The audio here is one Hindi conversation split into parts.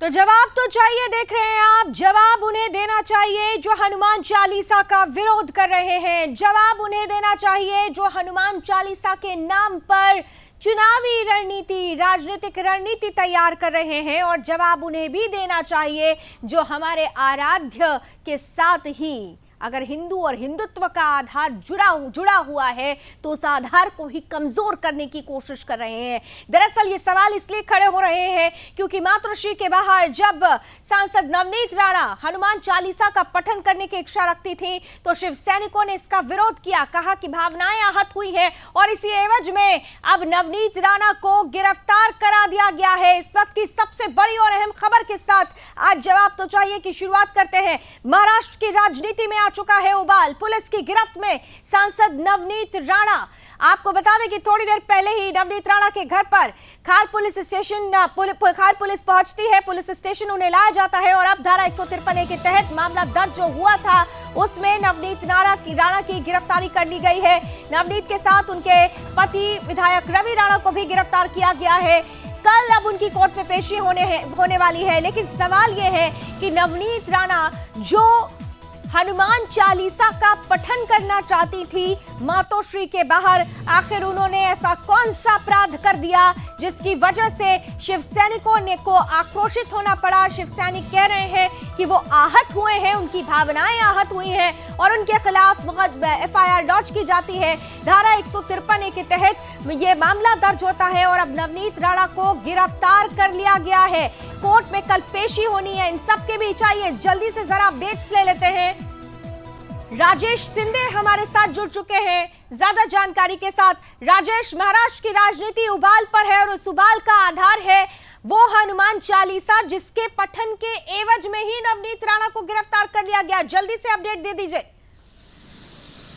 तो जवाब तो चाहिए, देख रहे हैं आप, जवाब उन्हें देना चाहिए जो हनुमान चालीसा का विरोध कर रहे हैं। जवाब उन्हें देना चाहिए जो हनुमान चालीसा के नाम पर चुनावी रणनीति, राजनीतिक रणनीति तैयार कर रहे हैं। और जवाब उन्हें भी देना चाहिए जो हमारे आराध्य के साथ ही, अगर हिंदू और हिंदुत्व का आधार जुड़ा हुआ है तो उस आधार को ही कमजोर करने की कोशिश कर रहे हैं। दरअसल ये सवाल इसलिए खड़े हो रहे हैं क्योंकि मातोश्री के बाहर जब सांसद नवनीत राणा हनुमान चालीसा का पठन करने की इच्छा रखती थी तो शिव सैनिकों ने इसका विरोध किया, कहा कि भावनाएं आहत हुई हैं और इसी एवज में अब नवनीत राणा को गिरफ्तार करा दिया गया है। इस वक्त की सबसे बड़ी और अहम खबर के साथ आज जवाब तो चाहिए की शुरुआत करते हैं। महाराष्ट्र की राजनीति में चुका है उबाल, पुलिस की गिरफ्त में सांसद नवनीत राणा। आपको बता दें कि थोड़ी देर पहले ही नवनीत राणा के घर पर खार पुलिस स्टेशन खार पुलिस पहुंचती है, पुलिस स्टेशन उन्हें लाया जाता है और अब धारा 153 के तहत मामला दर्ज जो हुआ था उसमें नवनीत राणा की गिरफ्तारी कर ली गई है। नवनीत के साथ उनके पति विधायक रवि राणा को भी गिरफ्तार किया गया है। कल अब उनकी कोर्ट में पेशी होने वाली है, लेकिन सवाल यह है कि नवनीत राणा जो हनुमान चालीसा का पठन करना चाहती थी मातोश्री के बाहर, आखिर उन्होंने ऐसा कौन सा अपराध कर दिया जिसकी वजह से शिव सैनिकों को आक्रोशित होना पड़ा। शिव सैनिक कह रहे हैं कि वो आहत हुए हैं, उनकी भावनाएं आहत हुई हैं और उनके खिलाफ FIR लॉन्च की जाती है। धारा 153 के तहत ये मामला दर्ज होता है और अब नवनीत राणा को गिरफ्तार कर लिया गया है। कोर्ट में कल पेशी होनी है। इन सब के बीच आइए जल्दी से जरा अपडेट्स ले लेते हैं। राजेश सिंधे हमारे साथ जुड़ चुके हैं ज्यादा जानकारी के साथ। राजेश, महाराष्ट्र की राजनीति उबाल पर है और उस उबाल का आधार है वो हनुमान चालीसा जिसके पठन के एवज में ही नवनीत राणा को गिरफ्तार कर लिया गया। जल्दी से अपडेट दे दीजिए।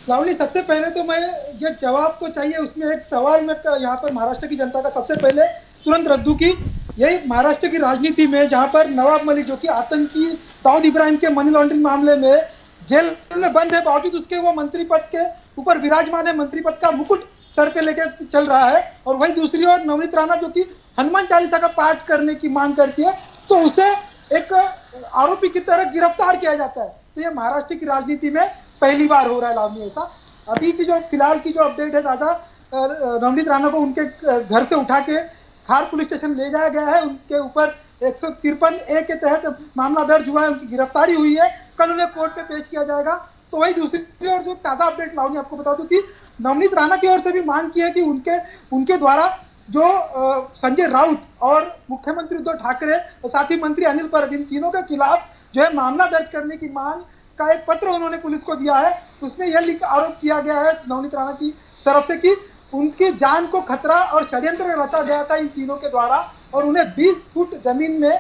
लावली, सबसे पहले तो मैं ये जवाब तो चाहिए, उसमें एक सवाल मैं यहाँ पर महाराष्ट्र की जनता का सबसे पहले तुरंत रख दूं कि यही महाराष्ट्र की राजनीति में जहाँ पर नवाब मलिक जो कि आतंकी दाऊद इब्राहिम के मनी लॉन्ड्रिंग मामले में जेल में बंद है, बावजूद उसके वो मंत्री पद के ऊपर विराजमान है, मंत्री पद का मुकुट सर पे लेके चल रहा है। और वही दूसरी ओर नवनीत राणा जो कि हनुमान चालीसा का पाठ करने की मांग करती है तो उसे एक आरोपी की तरह गिरफ्तार किया जाता है। तो ये महाराष्ट्र की राजनीति में पहली बार हो रहा है लावनी ऐसा। अभी की जो फिलहाल की जो अपडेट है दादा, नवनीत राणा को उनके घर से उठा के खार पुलिस स्टेशन ले जाया गया है। उनके ऊपर 153A के तहत मामला दर्ज हुआ है, उनकी गिरफ्तारी हुई है। कल उन्हें कोर्ट में पेश किया जाएगा। तो वही दूसरी ओर जो ताजा अपडेट लाऊंगी आपको बता दूं कि नवनीत राणा की ओर से भी मांग की है कि उनके द्वारा जो संजय राउत और मुख्यमंत्री उद्धव ठाकरे और साथ ही मंत्री अनिल परब, इन तीनों के खिलाफ जो है मामला दर्ज करने की मांग का एक पत्र उन्होंने पुलिस को दिया है। उसमें यह आरोप किया गया है नवनीत राणा की तरफ से कि उनकी जान को खतरा और षड्यंत्र रचा गया था इन तीनों के द्वारा और उन्हें 20 फुट जमीन में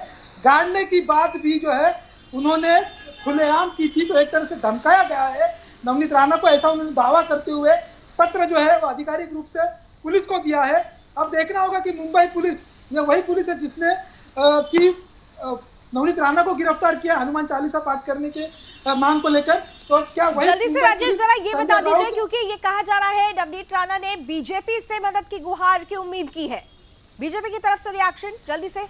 गाड़ने की बात भी जो है उन्होंने खुलेआम की थी। तो एक तरह से धमकाया गया है नवनीत राणा को, ऐसा उन्होंने दावा करते हुए पत्र जो है वो आधिकारिक रूप से पुलिस को दिया है। अब देखना होगा कि मुंबई पुलिस, यह वही पुलिस है जिसने नवनीत राणा को गिरफ्तार किया हनुमान चालीसा पाठ करने के मांग को लेकर। तो क्या वही जल्दी से राजेश जरा ये बता दीजिए, क्योंकि ये कहा जा रहा है नवनीत राणा ने बीजेपी से मदद की गुहार की उम्मीद की है, बीजेपी की तरफ से रिएक्शन जल्दी से।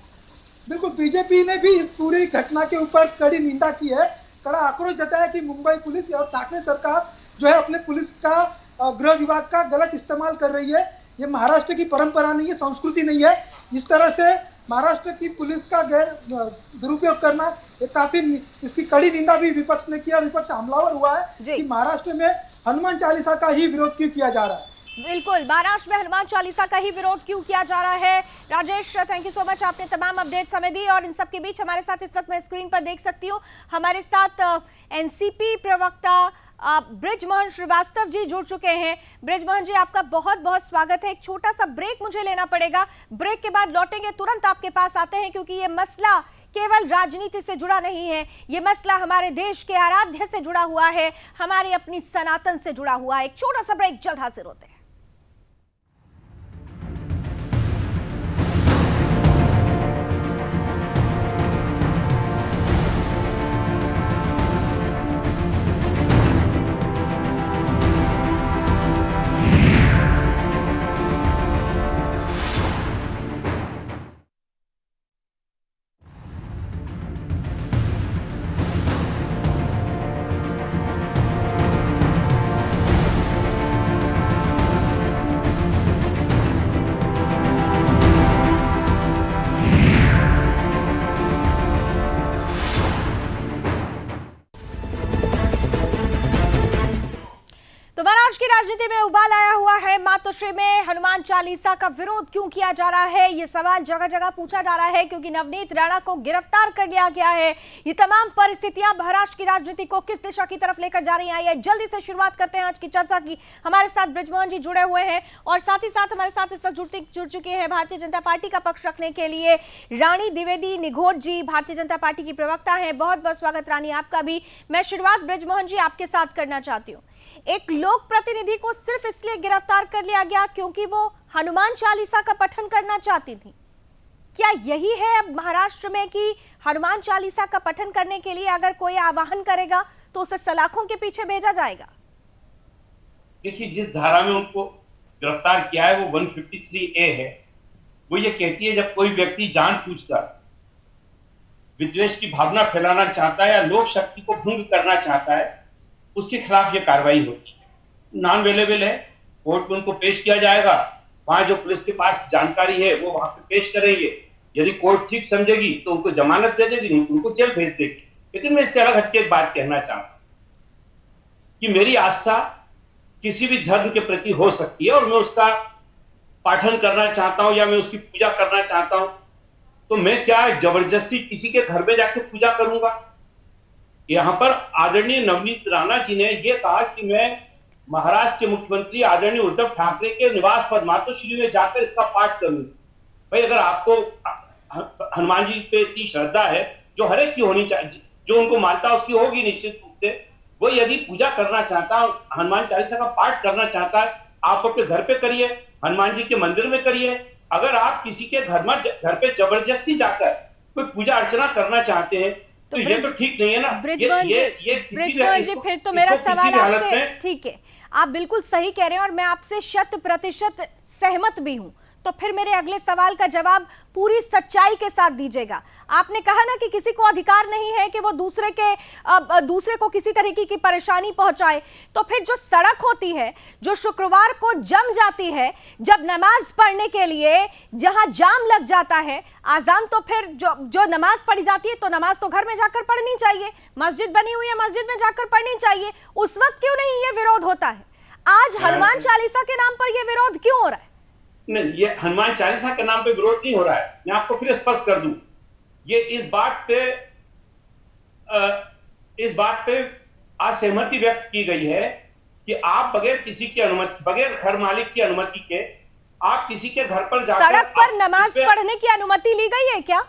बिल्कुल, बीजेपी ने भी इस पूरी घटना के ऊपर कड़ी निंदा की है, कड़ा आक्रोश जताया कि मुंबई पुलिस और ठाकरे सरकार जो है अपने पुलिस का गृह विभाग का गलत इस्तेमाल कर रही है। ये महाराष्ट्र की परंपरा नहीं है, संस्कृति नहीं है। इस तरह से महाराष्ट्र की पुलिस का गैर दुरुपयोग करना ये काफी, इसकी कड़ी निंदा भी विपक्ष ने किया। विपक्ष हमलावर हुआ है कि महाराष्ट्र में हनुमान चालीसा का ही विरोध क्यों किया जा रहा है। बिल्कुल, महाराष्ट्र में हनुमान चालीसा का ही विरोध क्यों किया जा रहा है। Rajesh, thank you so much, आपने तमाम अपडेट्स हमें दी। और इन सब के बीच हमारे साथ इस वक्त मैं स्क्रीन पर देख सकती हूँ हमारे साथ एनसीपी प्रवक्ता बृजमोहन श्रीवास्तव जी जुड़ चुके हैं। बृजमोहन जी, आपका बहुत बहुत स्वागत है। एक छोटा सा ब्रेक मुझे लेना पड़ेगा, ब्रेक के बाद लौटेंगे, तुरंत आपके पास आते हैं क्योंकि ये मसला केवल राजनीति से जुड़ा नहीं है, ये मसला हमारे देश के आराध्य से जुड़ा हुआ है, हमारी अपनी सनातन से जुड़ा हुआ है। एक छोटा सा ब्रेक, जल्द हाजिर होते हैं। राजनीति में उबाल आया हुआ है। मातोश्री में हनुमान चालीसा का विरोध क्यों किया जा रहा है, ये सवाल जगह जगह पूछा जा रहा है, क्योंकि नवनीत राणा को गिरफ्तार कर लिया गया है। ये तमाम परिस्थितियां महाराष्ट्र की राजनीति को किस दिशा की तरफ लेकर जा रही हैं, जल्दी से शुरुआत करते हैं आज की चर्चा की। हमारे साथ ब्रिजमोहन जी जुड़े हुए हैं और साथ ही साथ हमारे साथ इस वक्त जुड़ चुके हैं भारतीय जनता पार्टी का पक्ष रखने के लिए रानी द्विवेदी निघोट जी, भारतीय जनता पार्टी की प्रवक्ता हैं। बहुत बहुत स्वागत रानी आपका भी। मैं शुरुआत ब्रिजमोहन जी आपके साथ करना चाहती हूँ। एक लोक प्रतिनिधि को सिर्फ इसलिए गिरफ्तार कर लिया गया क्योंकि वो हनुमान चालीसा का पठन करना चाहती थी। क्या यही है अब महाराष्ट्र में कि हनुमान चालीसा का पठन करने के लिए अगर कोई आह्वान करेगा तो उसे सलाखों के पीछे भेजा जाएगा? देखिए, जिस धारा में उनको गिरफ्तार किया है वो 153A है। वो ये कहती है जब कोई व्यक्ति जानबूझकर विद्वेष की भावना फैलाना चाहता है या लोक शक्ति को भंग करना चाहता है, उसके खिलाफ ये कार्रवाई होती है। नॉन अवेलेबल है, कोर्ट में उनको पेश किया जाएगा। वहां जो पुलिस के पास जानकारी है वो वहां पे पेश करेंगे। यदि कोर्ट ठीक समझेगी तो उनको जमानत दे देगी, नहीं तो उनको जेल भेज देगी। लेकिन मैं इससे अलग हटके एक बात कहना चाहता हूं कि मेरी आस्था किसी भी धर्म के प्रति हो सकती है और मैं उसका पाठन करना चाहता हूं या मैं उसकी पूजा करना चाहता हूं, तो मैं क्या जबरदस्ती किसी के घर में जाकर पूजा करूंगा? यहां पर आदरणीय नवनीत राणा जी ने यह कहा कि मैं महाराष्ट्र के मुख्यमंत्री आदरणीय उद्धव ठाकरे के निवास पर मातोश्री में जाकर इसका पाठ करूं। भाई, अगर आपको हनुमान जी पे इतनी श्रद्धा है, जो हर एक की होनी चाहिए, जो उनको मानता है उसकी होगी निश्चित रूप से, वो यदि पूजा करना चाहता है, हनुमान चालीसा का पाठ करना चाहता है, आप अपने घर पे करिए, हनुमान जी के मंदिर में करिए। अगर आप किसी के घर पे जबरदस्ती जाकर कोई पूजा अर्चना करना चाहते हैं तो ये तो ठीक नहीं है ना। ब्रिजमोहन जी, फिर तो मेरा सवाल आपसे, ठीक है, आप बिल्कुल सही कह रहे हैं और मैं आपसे 100% सहमत भी हूं। तो फिर मेरे अगले सवाल का जवाब पूरी सच्चाई के साथ दीजिएगा। आपने कहा ना कि किसी को अधिकार नहीं है कि वो दूसरे को किसी तरीके की परेशानी पहुंचाए। तो फिर जो सड़क होती है, जो शुक्रवार को जम जाती है, जब नमाज पढ़ने के लिए जहां जाम लग जाता है, आजान, तो फिर जो नमाज पढ़ी जाती है तो नमाज तो घर में जाकर पढ़नी चाहिए, मस्जिद बनी हुई है मस्जिद में जाकर पढ़नी चाहिए। उस वक्त क्यों नहीं ये विरोध होता है? आज हनुमान चालीसा के नाम पर यह विरोध क्यों हो रहा है? नहीं, ये हनुमान चालीसा के नाम पे विरोध नहीं हो रहा है। मैं आपको फिर स्पष्ट कर दूं, ये इस बात पे आज सहमति व्यक्त की गई है कि आप बगैर किसी की अनुमति, बगैर घर मालिक की अनुमति के आप किसी के घर पर जाकर सड़क पर नमाज पढ़ने की अनुमति ली गई है क्या?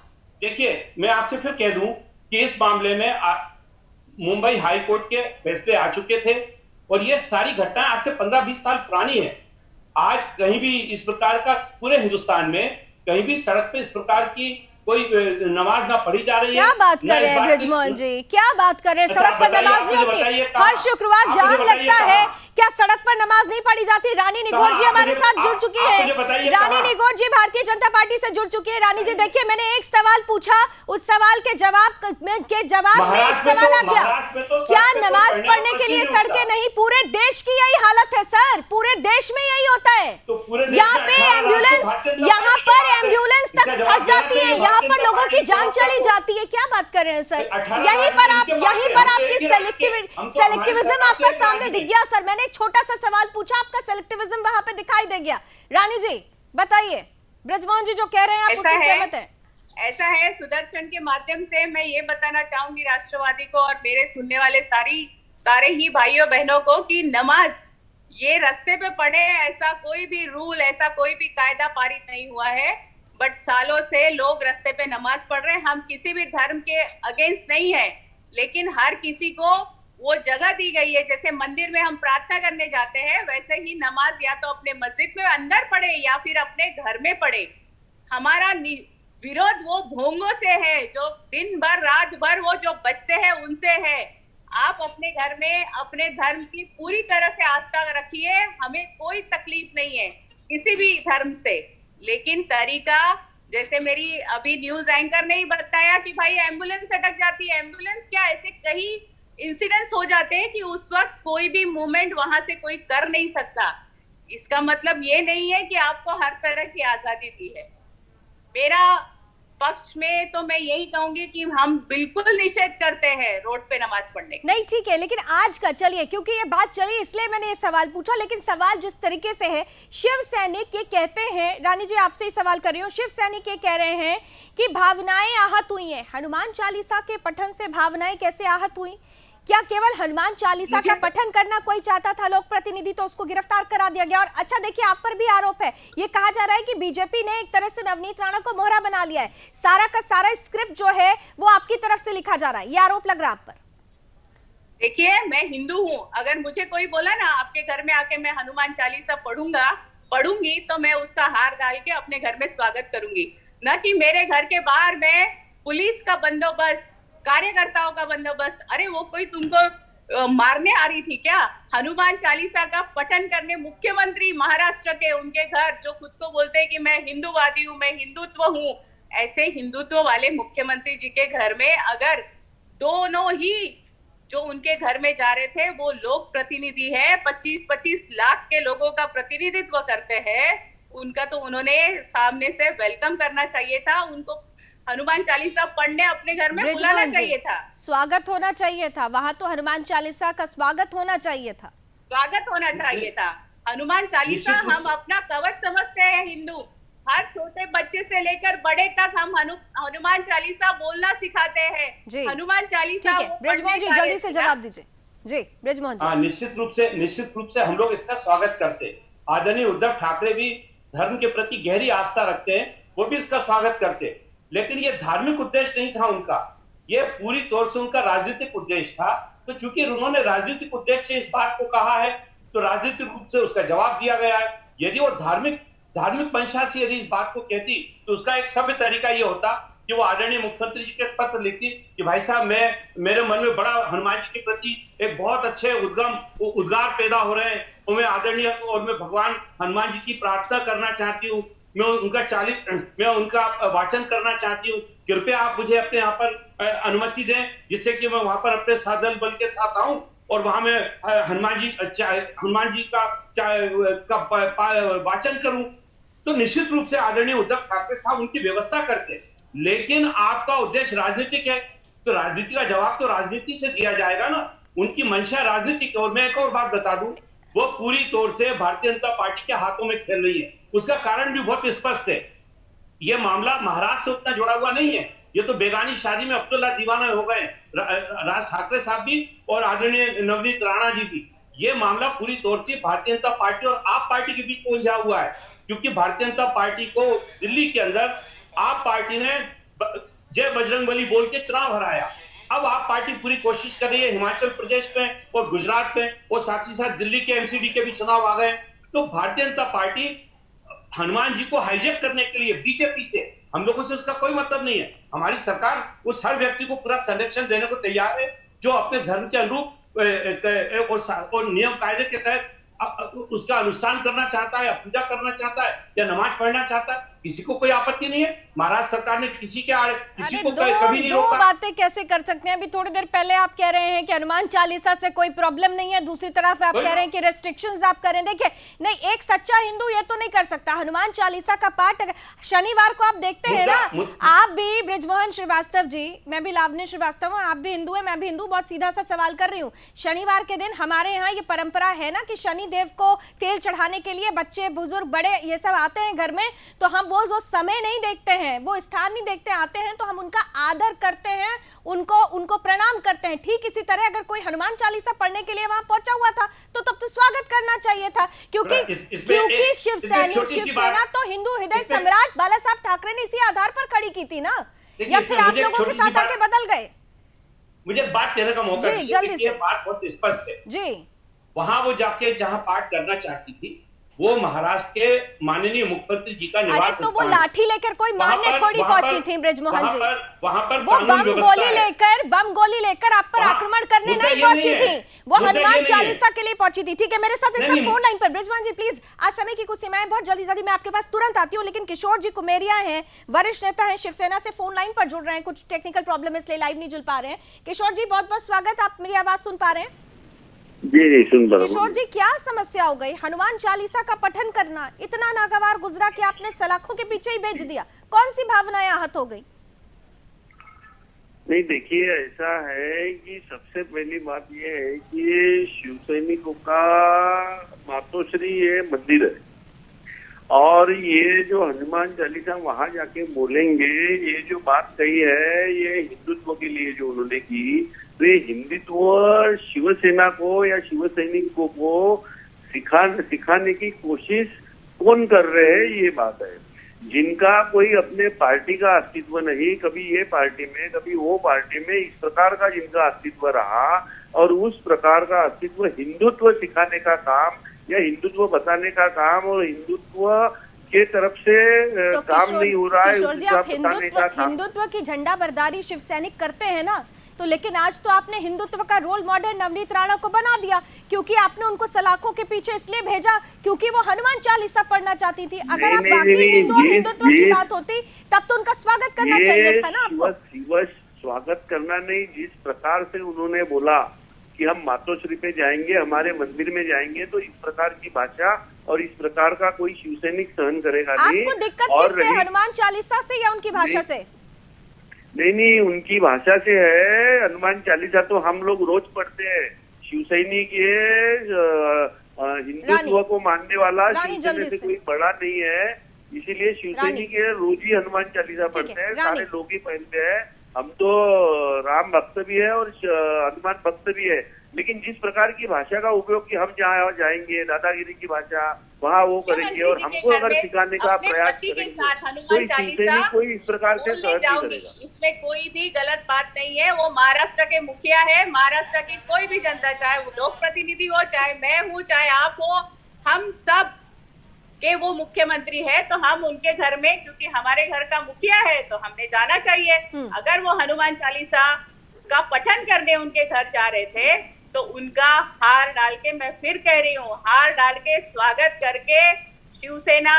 देखिए, मैं आपसे फिर कह दूं कि इस मामले में मुंबई हाई कोर्ट के फैसले आ चुके थे और ये सारी घटनाएं आज से 15-20 साल पुरानी है। आज कहीं भी इस प्रकार का पूरे हिंदुस्तान में कहीं भी सड़क पे इस प्रकार की कोई नमाज ना पढ़ी जा रही है। क्या बात कर रहे हैं ब्रिजमोहन जी, क्या बात कर रहे हैं? सड़क पर नमाज नहीं होती, हर शुक्रवार जाम लगता है, क्या सड़क पर नमाज नहीं पढ़ी जाती? रानी निघोट जी हमारे साथ जुड़ चुकी है। रानी निघोट जी भारतीय जनता पार्टी से जुड़ चुकी है। रानी जी देखिए, मैंने एक सवाल पूछा, उस सवाल के जवाब में एक सवाल आ गया, क्या नमाज पढ़ने के लिए सड़कें नहीं? पूरे देश की यही हालत है सर, पूरे देश में यही होता है। यहाँ पे एम्बुलेंस तक फंस जाती है, यहाँ पर लोगों की जान चली जाती है। क्या बात कर रहे हैं सर? यहीं पर आपकी सेलेक्टिविज्म आपका सामने दिख गया सर। मैंने एक छोटा सा सवाल पूछा, आपका सेलेक्टिविज्म वहां पे दिखाई दे गया। रानी जी बताइए, ब्रिजमोहन जी जो कह रहे हैं आप उससे सहमत हैं? ऐसा है, सुदर्शन के माध्यम से मैं ये बताना चाहूंगी राष्ट्रवादी को और मेरे सुनने वाले सारे ही भाइयों बहनों को कि नमाज ये रास्ते पे पढ़े, ऐसा कोई भी रूल, ऐसा कोई भी कायदा पारित नहीं हुआ है। बट सालों से लोग रास्ते पे नमाज पढ़ रहे हैं। हम किसी भी धर्म के अगेंस्ट नहीं है, लेकिन हर किसी को वो जगह दी गई है। जैसे मंदिर में हम प्रार्थना करने जाते हैं, वैसे ही नमाज या तो अपने मस्जिद में अंदर पढ़े या फिर अपने घर में पढ़े। हमारा विरोध वो भोंगों से है जो दिन भर रात भर वो जो बचते हैं उनसे है। आप अपने घर में अपने धर्म की पूरी तरह से आस्था रखिए, हमें कोई तकलीफ नहीं है किसी भी धर्म से। लेकिन तरीका, जैसे मेरी अभी न्यूज एंकर ने ही बताया कि भाई एम्बुलेंस अटक जाती है। एम्बुलेंस क्या, ऐसे कई इंसिडेंट्स हो जाते हैं कि उस वक्त कोई भी मूवमेंट वहां से कोई कर नहीं सकता। इसका मतलब ये नहीं है कि आपको हर तरह की आजादी दी है। मेरा पक्ष में तो मैं यही कहूंगी कि हम बिल्कुल निषेध करते हैं रोड पे नमाज पढ़ने का। नहीं ठीक है, लेकिन आज का चलिए, क्योंकि ये बात चली इसलिए मैंने ये सवाल पूछा, लेकिन सवाल जिस तरीके से है, शिव सैनिक ये कहते हैं, रानी जी आपसे ही सवाल कर रही हूँ, शिव सैनिक ये कह रहे हैं कि भावनाएं आहत हुई हैं। हनुमान चालीसा के पठन से भावनाएं कैसे आहत हुई? क्या केवल हनुमान चालीसा का पठन करना कोई चाहता था लोक प्रतिनिधि, तो उसको गिरफ्तार करा दिया गया? और अच्छा देखिए, आप पर भी आरोप है, ये कहा जा रहा है कि बीजेपी ने एक तरह से नवनीत राणा को मोहरा बना लिया है, सारा का सारा स्क्रिप्ट जो है वो आपकी तरफ से लिखा जा रहा है, ये आरोप लग रहा है आप पर। देखिए, मैं हिंदू हूँ, अगर मुझे कोई बोला ना आपके घर में आके मैं हनुमान चालीसा पढ़ूंगी तो मैं उसका हार डाल के अपने घर में स्वागत करूंगी, न कि मेरे घर के बाहर में पुलिस का बंदोबस्त, कार्यकर्ताओं का बंदोबस्त। अरे वो कोई तुमको मारने आ रही थी क्या? हनुमान चालीसा का पठन करने मुख्यमंत्री महाराष्ट्र के, उनके घर, जो खुद को बोलते हैं कि मैं हिंदूवादी हूँ, मैं हिंदुत्व हूँ, ऐसे हिंदुत्व वाले मुख्यमंत्री जी के घर में अगर दोनों ही जो उनके घर में जा रहे थे वो लोक प्रतिनिधि है, 25-25 लाख के लोगों का प्रतिनिधित्व करते हैं, उनका तो उन्होंने सामने से वेलकम करना चाहिए था, उनको हनुमान चालीसा पढ़ने अपने घर में बुलाना चाहिए था, स्वागत होना चाहिए था, वहां तो हनुमान चालीसा का स्वागत होना चाहिए था, स्वागत होना चाहिए था। हनुमान चालीसा हम अपना कवच समझते हैं हिंदू, हर छोटे बच्चे से लेकर बड़े तक हम हनुमान चालीसा बोलना सिखाते हैं। हनुमान चालीसा ब्रजमोहन जी जल्दी से जवाब दीजिए। जी ब्रजमोहन जी। निश्चित रूप से हम लोग इसका स्वागत करते हैं। आदरणीय उद्धव ठाकरे भी धर्म के प्रति गहरी आस्था रखते हैं, वो भी इसका स्वागत करते हैं, लेकिन ये धार्मिक उद्देश्य नहीं था उनका, ये पूरी तौर से उनका राजनीतिक उद्देश्य था। तो चूंकि उन्होंने राजनीतिक उद्देश्य से इस बात को कहा है तो राजनीतिक रूप से उसका जवाब दिया गया है। यदि वो धार्मिक मंशा से यदि इस बात को कहती तो उसका एक सभ्य तरीका ये होता कि वो आदरणीय मुख्यमंत्री जी के पत्र लिखती कि भाई साहब, मेरे मन में बड़ा हनुमान जी के प्रति एक बहुत अच्छे उद्गार पैदा हो रहे हैं और मैं भगवान हनुमान जी की प्रार्थना करना चाहती हूँ, मैं उनका वाचन करना चाहती हूँ, कृपया आप मुझे अपने यहाँ पर अनुमति दें जिससे कि मैं वहां पर अपने सादल बल के साथ आऊं और वहां में हनुमान जी का वाचन करूं। तो निश्चित रूप से आदरणीय उद्धव ठाकरे साहब उनकी व्यवस्था करते हैं, लेकिन आपका उद्देश्य राजनीतिक है तो राजनीति का जवाब तो राजनीति से दिया जाएगा ना। उनकी मंशा राजनीतिक। और मैं एक और बात बता दूं, वो पूरी तौर से भारतीय जनता पार्टी के हाथों में खेल रही है। उसका कारण भी बहुत स्पष्ट है, ये मामला महाराष्ट्र से उतना जुड़ा हुआ नहीं है, ये तो बेगानी शादी में अब्दुल्ला दीवाना हो गए राज ठाकरे साहब भी और आदरणीय नवनीत राणा जी भी। ये मामला पूरी तौर से भारतीय जनता पार्टी और आप पार्टी के बीच उलझा हुआ है, क्योंकि भारतीय जनता पार्टी को दिल्ली के अंदर आप पार्टी ने जय बजरंगबली बोल के चुनाव हराया। अब आप पार्टी पूरी कोशिश कर रही है हिमाचल प्रदेश में और गुजरात में, और साथ ही साथ दिल्ली के एमसीडी के भी चुनाव आ गए। तो भारतीय जनता पार्टी हनुमान जी को हाईजैक करने के लिए बीजेपी से, हम लोगों से उसका कोई मतलब नहीं है। हमारी सरकार उस हर व्यक्ति को पूरा संरक्षण देने को तैयार है जो अपने धर्म के अनुरूप और नियम कायदे के तहत उसका अनुष्ठान करना चाहता है, पूजा करना चाहता है या नमाज पढ़ना चाहता है, किसी को कोई आपत्ति नहीं है। महाराष्ट्र सरकार ने किसी को कभी नहीं रोका। दो बातें कैसे कर सकते हैं? अभी थोड़ी देर पहले आप कह रहे हैं कि हनुमान चालीसा से कोई प्रॉब्लम नहीं है, दूसरी तरफ आप कह रहे हैं कि रेस्ट्रिक्शंस आप करें। देखिए, नहीं, एक सच्चा हिंदू ये तो नहीं कर सकता। हनुमान चालीसा का पाठ शनिवार को आप देखते हैं ना, आप भी ब्रजमोहन श्रीवास्तव जी, मैं भी लावनी श्रीवास्तव हूँ, आप भी हिंदू है, मैं भी हिंदू। बहुत सीधा सा सवाल कर रही हूँ, शनिवार के दिन हमारे यहाँ ये परंपरा है ना कि शनि देव को तेल चढ़ाने के लिए बच्चे बुजुर्ग बड़े ये सब आते हैं घर में, तो हम वो जो समय नहीं देखते हैं, वो स्थान नहीं देखते, आते हैं तो हम उनका आदर करते हैं, उनको प्रणाम करते हैं। ठीक इसी तरह अगर कोई हनुमान चालीसा पढ़ने के लिए वहां पहुंचा हुआ था तो तब तो स्वागत करना चाहिए था, क्योंकि शिवसेना तो हिंदू हृदय सम्राट बाला साहब ठाकरे ने इसी आधार पर खड़ी की थी ना, या फिर आप लोगों के साथ आके बदल गए? मुझे बात कहने का मौका जी, जल्दी से। बात बहुत स्पष्ट है जी। वहां वो जाके जहां पाठ करना चाहती थी वो महाराष्ट्र के माननीय मुख्यमंत्री जी का निवास स्थान। तो वो लाठी लेकर कोई मारने थोड़ी पहुंची थी ब्रजमोहन जी, वहां पर वो बम गोली लेकर आप पर आक्रमण करने नहीं पहुंची थी, वो हनुमान चालीसा के लिए पहुंची थी। ठीक है, मेरे साथ इस फोन लाइन पर ब्रजमोहन जी प्लीज, आज समय की कुछ सीमाएं, बहुत जल्दी मैं आपके पास तुरंत आती हूँ, लेकिन किशोर जी कुमेरिया हैं, वरिष्ठ नेता हैं, शिवसेना से फोन लाइन पर जुड़ रहे हैं, कुछ टेक्निकल प्रॉब्लम इसलिए लाइव नहीं जुड़ पा रहे हैं। किशोर जी बहुत बहुत स्वागत, आप मेरी आवाज सुन पा रहे हैं? जी सुन पा रहा किशोर हूँ। जी, क्या समस्या हो गई? हनुमान चालीसा का पठन करना इतना नागवार गुजरा कि आपने सलाखों के पीछे ही भेज दिया। कौन सी भावनाएं आहत हो गई? नहीं देखिए, ऐसा है कि सबसे पहली बात यह है कि शिव सैनिकों का मातोश्री ये मंदिर है, और ये जो हनुमान चालीसा वहां जाके बोलेंगे, ये जो बात कही है ये हिंदुत्व के लिए जो उन्होंने की, तो ये हिंदुत्व शिवसेना को या शिव सैनिकों को सिखाने की कोशिश कौन कर रहे हैं, ये बात है। जिनका कोई अपने पार्टी का अस्तित्व नहीं, कभी ये पार्टी में कभी वो पार्टी में, इस प्रकार का जिनका अस्तित्व रहा, और उस प्रकार का अस्तित्व हिंदुत्व सिखाने का काम या हिंदुत्व बताने का काम और हिंदुत्व के तरफ से तो काम नहीं हो रहा है, किशोर जी, उसका आप बताने का काम। हिंदुत्व की झंडा बरदारी शिव सैनिक करते हैं ना, तो लेकिन आज तो आपने हिंदुत्व का रोल मॉडल नवनीत राणा को बना दिया, क्योंकि आपने उनको सलाखों के पीछे इसलिए भेजा क्योंकि वो हनुमान चालीसा पढ़ना चाहती थी। अगर आप बाकी हिंदू और हिंदुत्व की बात होती तब तो उनका स्वागत करना चाहिए था ना आपको। स्वागत करना नहीं, जिस प्रकार से उन्होंने बोला कि हम मातोश्री पे जाएंगे, हमारे मंदिर में जाएंगे, तो इस प्रकार की भाषा और इस प्रकार का कोई शिव सैनिक सहन करेगा नहीं। आपको दिक्कत किससे, हनुमान चालीसा से या उनकी भाषा से? नहीं, उनकी भाषा से है। हनुमान चालीसा तो हम लोग रोज पढ़ते हैं। शिव सैनिक ये हिंदुत्व को मानने वाला शिवसेना से कोई बड़ा नहीं है, इसीलिए शिव सैनिक ये रोज ही हनुमान चालीसा पढ़ते हैं, सारे लोग ही पढ़ते हैं। हम तो राम भक्त भी है और हनुमान भक्त भी है, लेकिन जिस प्रकार की भाषा का उपयोग कि हम जहाँ जाएंगे दादागिरी की भाषा वहाँ वो करेंगे, और हमको अगर सिखाने का प्रयास करेंगे तो शिवसैनिक कोई इस प्रकार से सहन नहीं करेगा। इसमें कोई भी गलत बात नहीं है। वो महाराष्ट्र के मुखिया है, महाराष्ट्र की कोई भी जनता, चाहे वो लोक प्रतिनिधि हो, चाहे मैं हूँ, चाहे आप हो, हम सब के वो मुख्यमंत्री है, तो हम उनके घर में, क्योंकि हमारे घर का मुखिया है, तो हमने जाना चाहिए। अगर वो हनुमान चालीसा का पठन करने उनके घर जा रहे थे तो उनका हार डाल के, मैं फिर कह रही हूँ, हार डाल के स्वागत करके शिवसेना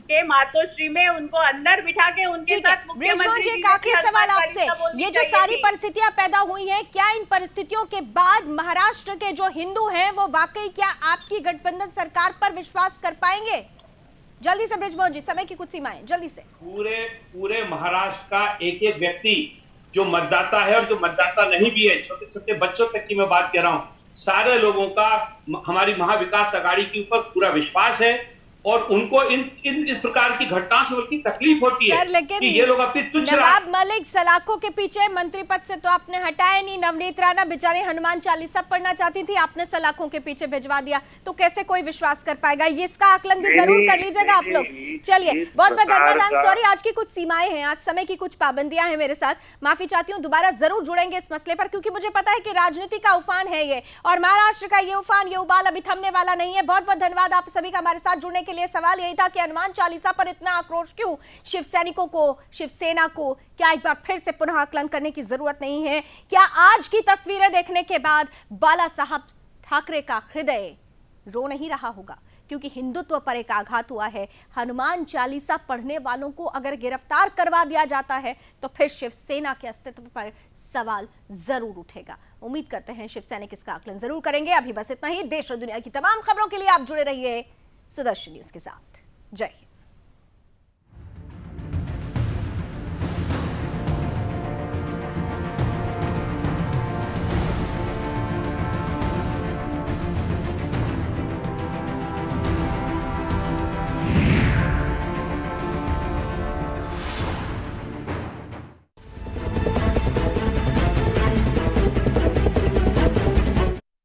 के मातोश्री में उनको अंदर बिठा के उनके साथ मुख्यमंत्री जी, एक आखिरी सवाल आपसे, ये जो सारी परिस्थितियां पैदा हुई हैं, क्या इन परिस्थितियों के बाद महाराष्ट्र के जो हिंदू हैं वो वाकई क्या आपकी गठबंधन सरकार पर विश्वास कर पाएंगे? जल्दी से बृजमोहन जी, समय की कुछ सीमाएं, जल्दी से। पूरे महाराष्ट्र का एक एक व्यक्ति जो मतदाता है और जो मतदाता नहीं भी है, छोटे छोटे बच्चों तक की मैं बात कर रहा हूं, सारे लोगों का हमारी महाविकास आघाड़ी के ऊपर पूरा विश्वास है, और उनको इस प्रकार की घटनाओं से बल्कि तकलीफ होती है कि ये लोग अपनी तुच्छ नवाब मलिक सलाखों के पीछे, मंत्री पद से तो आपने हटाया नहीं। नवनीत राणा बेचारे हनुमान चालीसा पढ़ना चाहती थी, आपने सलाखों के पीछे भिजवा दिया, तो कैसे कोई विश्वास कर पाएगा? ये इसका आकलन भी जरूर कर लीजिएगा आप लोग। चलिए, बहुत बहुत धन्यवाद। आई एम सॉरी, आज की कुछ सीमाएं हैं, आज समय की कुछ पाबंदियां हैं मेरे साथ, माफी चाहती हूँ। दोबारा जरूर जुड़ेंगे इस मसले पर, क्योंकि मुझे पता है कि राजनीति का उफान है ये, और महाराष्ट्र का ये उफान, ये उबाल अभी थमने वाला नहीं है। बहुत बहुत धन्यवाद आप सभी का हमारे साथ जुड़ने के लिए। सवाल यही था कि हनुमान चालीसा पर इतना आक्रोश क्यों शिव सैनिकों को, शिवसेना को? क्या एक बार फिर से पुनः आकलन करने की जरूरत नहीं है? क्या आज की तस्वीरें देखने के बाद बाला साहब ठाकरे का हृदय रो नहीं रहा होगा? क्योंकि हिंदुत्व पर एक आघात हुआ है। हनुमान चालीसा पढ़ने वालों को अगर गिरफ्तार करवा दिया जाता है तो फिर शिवसेना के अस्तित्व पर सवाल जरूर उठेगा। उम्मीद करते हैं शिव सैनिक इसका आकलन जरूर करेंगे। अभी बस इतना ही। देश और दुनिया की तमाम खबरों के लिए आप जुड़े रहिए सुदर्शन न्यूज के साथ। जय हिंद।